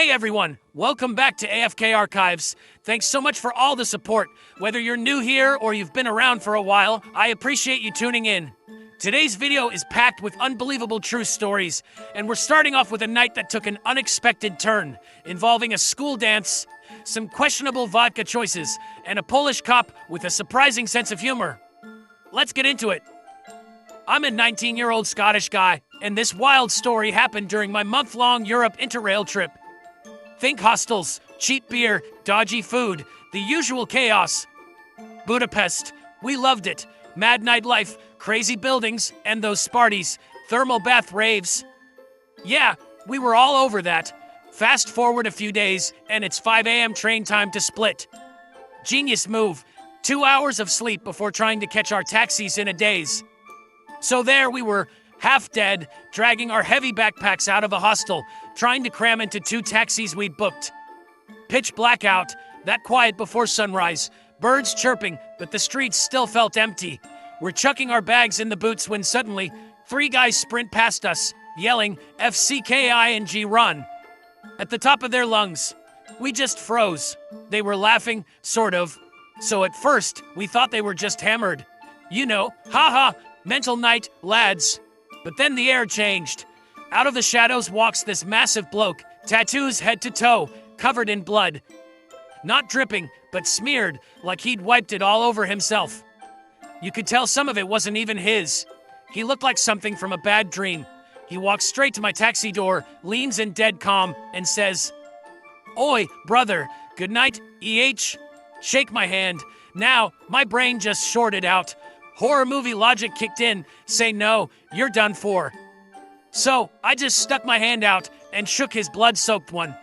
Hey everyone, welcome back to AFK Archives. Thanks so much for all the support. Whether you're new here or you've been around for a while, I appreciate you tuning in. Today's video is packed with unbelievable true stories, and we're starting off with a night that took an unexpected turn, involving a school dance, some questionable vodka choices, and a Polish cop with a surprising sense of humor. Let's get into it. I'm a 19-year-old Scottish guy, and this wild story happened during my month-long Europe Interrail trip. Think hostels, cheap beer, dodgy food, the usual chaos. Budapest, we loved it. Mad nightlife, crazy buildings, and those Sparties, thermal bath raves. Yeah, we were all over that. Fast forward a few days, and it's 5 a.m. train time to Split. Genius move. 2 hours of sleep before trying to catch our taxis in a daze. So there we were, half dead, dragging our heavy backpacks out of a hostel, trying to cram into 2 taxis we'd booked. Pitch blackout, that quiet before sunrise, birds chirping, but the streets still felt empty. We're chucking our bags in the boots when suddenly, 3 guys sprint past us, yelling, FCKING run, at the top of their lungs. We just froze. They were laughing, sort of. So at first, we thought they were just hammered. You know, haha, mental night, lads. But then the air changed. Out of the shadows walks this massive bloke, tattoos head to toe, covered in blood. Not dripping, but smeared, like he'd wiped it all over himself. You could tell some of it wasn't even his. He looked like something from a bad dream. He walks straight to my taxi door, leans in dead calm, and says, "Oi, brother, good night, EH." Shake my hand. Now, my brain just shorted out. Horror movie logic kicked in. Say no, you're done for. So, I just stuck my hand out and shook his blood-soaked one.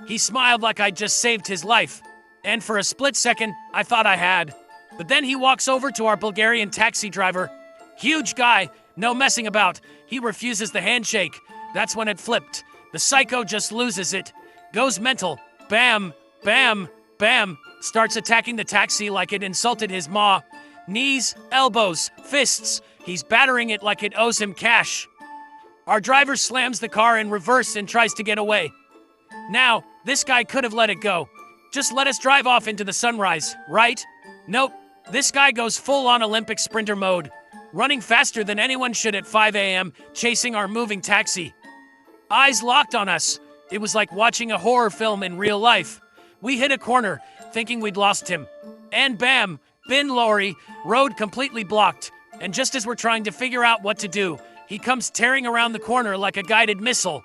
He smiled like I'd just saved his life. And for a split second, I thought I had. But then he walks over to our Bulgarian taxi driver. Huge guy, no messing about. He refuses the handshake. That's when it flipped. The psycho just loses it. Goes mental. Bam, bam, bam. Starts attacking the taxi like it insulted his ma. Knees, elbows, fists. He's battering it like it owes him cash. Our driver slams the car in reverse and tries to get away. Now, this guy could have let it go. Just let us drive off into the sunrise, right? Nope. This guy goes full-on Olympic sprinter mode, running faster than anyone should at 5 a.m., chasing our moving taxi. Eyes locked on us. It was like watching a horror film in real life. We hit a corner, thinking we'd lost him. And bam, bin lorry, road completely blocked. And just as we're trying to figure out what to do, he comes tearing around the corner like a guided missile.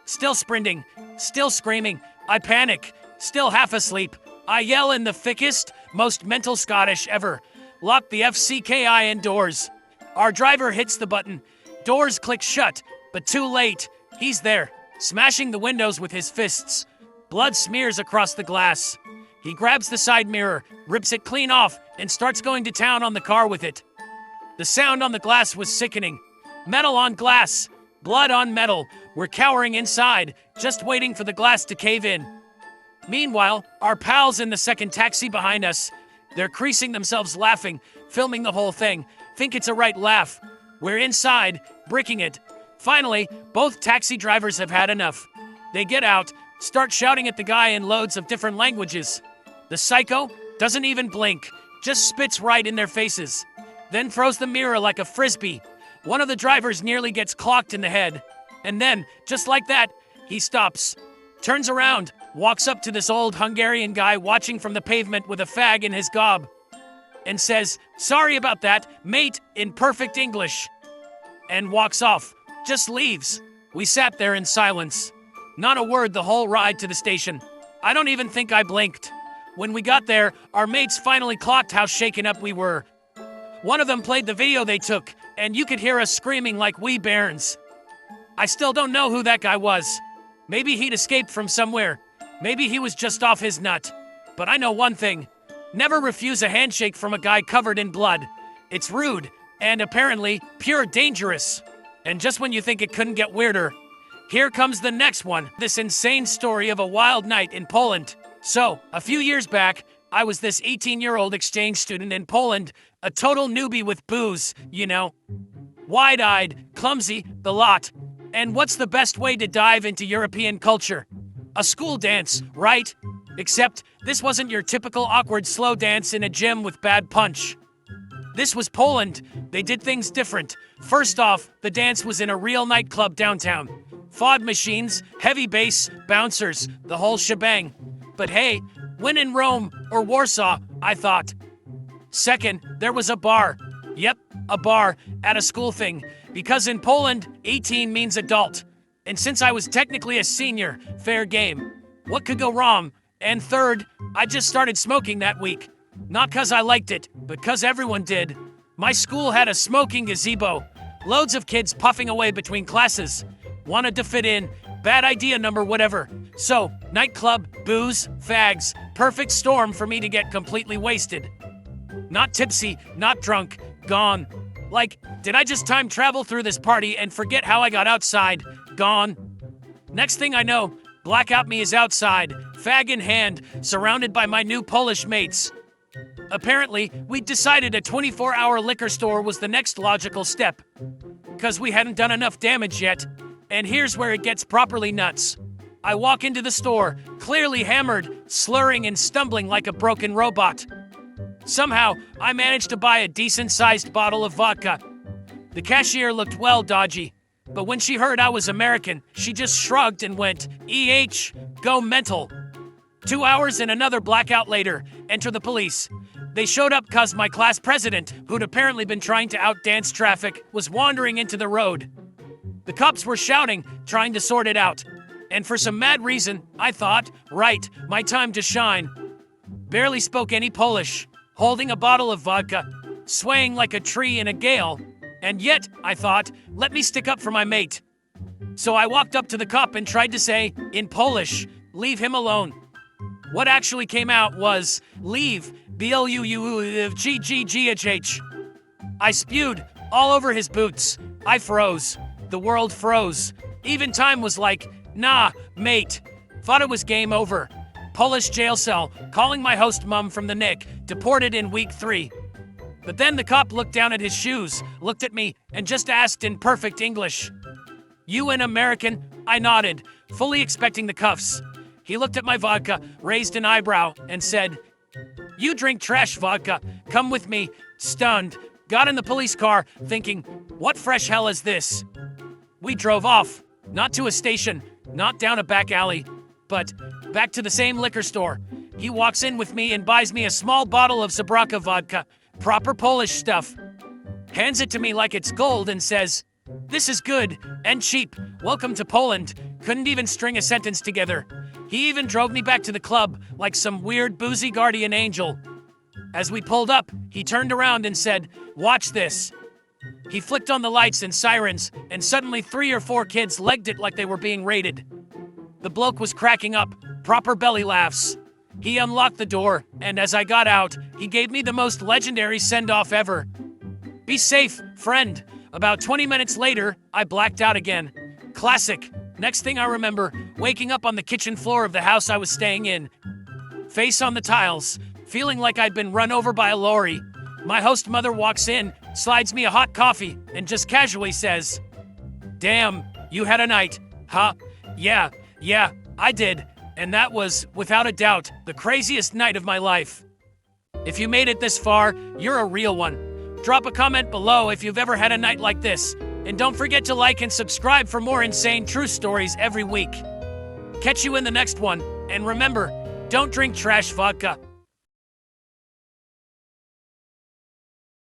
Still sprinting, still screaming. I panic, still half asleep. I yell in the thickest, most mental Scottish ever. Lock the FCKI doors. Our driver hits the button. Doors click shut, but too late. He's there, smashing the windows with his fists. Blood smears across the glass. He grabs the side mirror, rips it clean off, and starts going to town on the car with it. The sound on the glass was sickening. Metal on glass. Blood on metal. We're cowering inside, just waiting for the glass to cave in. Meanwhile, our pals in the second taxi behind us, they're creasing themselves laughing, filming the whole thing. Think it's a right laugh. We're inside, bricking it. Finally, both taxi drivers have had enough. They get out, start shouting at the guy in loads of different languages. The psycho doesn't even blink, just spits right in their faces. Then throws the mirror like a frisbee. One of the drivers nearly gets clocked in the head. And then, just like that, he stops. Turns around, walks up to this old Hungarian guy watching from the pavement with a fag in his gob. And says, "Sorry about that, mate," in perfect English. And walks off. Just leaves. We sat there in silence. Not a word the whole ride to the station. I don't even think I blinked. When we got there, our mates finally clocked how shaken up we were. One of them played the video they took, and you could hear us screaming like wee bairns. I still don't know who that guy was. Maybe he'd escaped from somewhere. Maybe he was just off his nut. But I know one thing. Never refuse a handshake from a guy covered in blood. It's rude, and apparently, pure dangerous. And just when you think it couldn't get weirder, here comes the next one. This insane story of a wild night in Poland. So, a few years back, I was this 18-year-old exchange student in Poland, a total newbie with booze, you know. Wide-eyed, clumsy, the lot. And what's the best way to dive into European culture? A school dance, right? Except this wasn't your typical awkward slow dance in a gym with bad punch. This was Poland. They did things different. First off, the dance was in a real nightclub downtown. Fog machines, heavy bass, bouncers, the whole shebang. But hey, when in Rome or Warsaw, I thought. Second, there was a bar. Yep, a bar at a school thing. Because in Poland, 18 means adult. And since I was technically a senior, fair game. What could go wrong? And third, I just started smoking that week. Not 'cause I liked it, but 'cause everyone did. My school had a smoking gazebo. Loads of kids puffing away between classes. Wanted to fit in. Bad idea number whatever. So, nightclub, booze, fags. Perfect storm for me to get completely wasted. Not tipsy, not drunk, gone. Like, did I just time travel through this party and forget how I got outside? Gone. Next thing I know, blackout me is outside, fag in hand, surrounded by my new Polish mates. Apparently, we'd decided a 24-hour liquor store was the next logical step. 'Cause we hadn't done enough damage yet. And here's where it gets properly nuts. I walk into the store, clearly hammered, slurring and stumbling like a broken robot. Somehow, I managed to buy a decent-sized bottle of vodka. The cashier looked well dodgy, but when she heard I was American, she just shrugged and went, "EH, go mental." 2 hours and another blackout later, enter the police. They showed up 'cause my class president, who'd apparently been trying to outdance traffic, was wandering into the road. The cops were shouting, trying to sort it out. And for some mad reason, I thought, right, my time to shine. Barely spoke any Polish, holding a bottle of vodka, swaying like a tree in a gale. And yet, I thought, let me stick up for my mate. So I walked up to the cop and tried to say, in Polish, leave him alone. What actually came out was, leave, B-L-U-U-G-G-G-H-H. I spewed all over his boots. I froze. The world froze. Even time was like, nah, mate. Thought it was game over. Polish jail cell, calling my host mum from the Nick, deported in week 3. But then the cop looked down at his shoes, looked at me, and just asked in perfect English, "You an American?" I nodded, fully expecting the cuffs. He looked at my vodka, raised an eyebrow, and said, "You drink trash vodka. Come with me." Stunned, got in the police car, thinking, what fresh hell is this? We drove off, not to a station, not down a back alley, but back to the same liquor store. He walks in with me and buys me a small bottle of Zabraka vodka, proper Polish stuff. Hands it to me like it's gold and says, "This is good and cheap. Welcome to Poland." Couldn't even string a sentence together. He even drove me back to the club like some weird boozy guardian angel. As we pulled up, he turned around and said, "Watch this." He flicked on the lights and sirens, and suddenly 3 or 4 kids legged it like they were being raided. The bloke was cracking up, proper belly laughs. He unlocked the door, and as I got out, he gave me the most legendary send-off ever. "Be safe, friend." About 20 minutes later, I blacked out again. Classic. Next thing I remember, waking up on the kitchen floor of the house I was staying in. Face on the tiles, feeling like I'd been run over by a lorry. My host mother walks in, slides me a hot coffee, and just casually says, "Damn, you had a night, huh?" Yeah, I did. And that was, without a doubt, the craziest night of my life. If you made it this far, you're a real one. Drop a comment below if you've ever had a night like this. And don't forget to like and subscribe for more insane true stories every week. Catch you in the next one. And remember, don't drink trash vodka.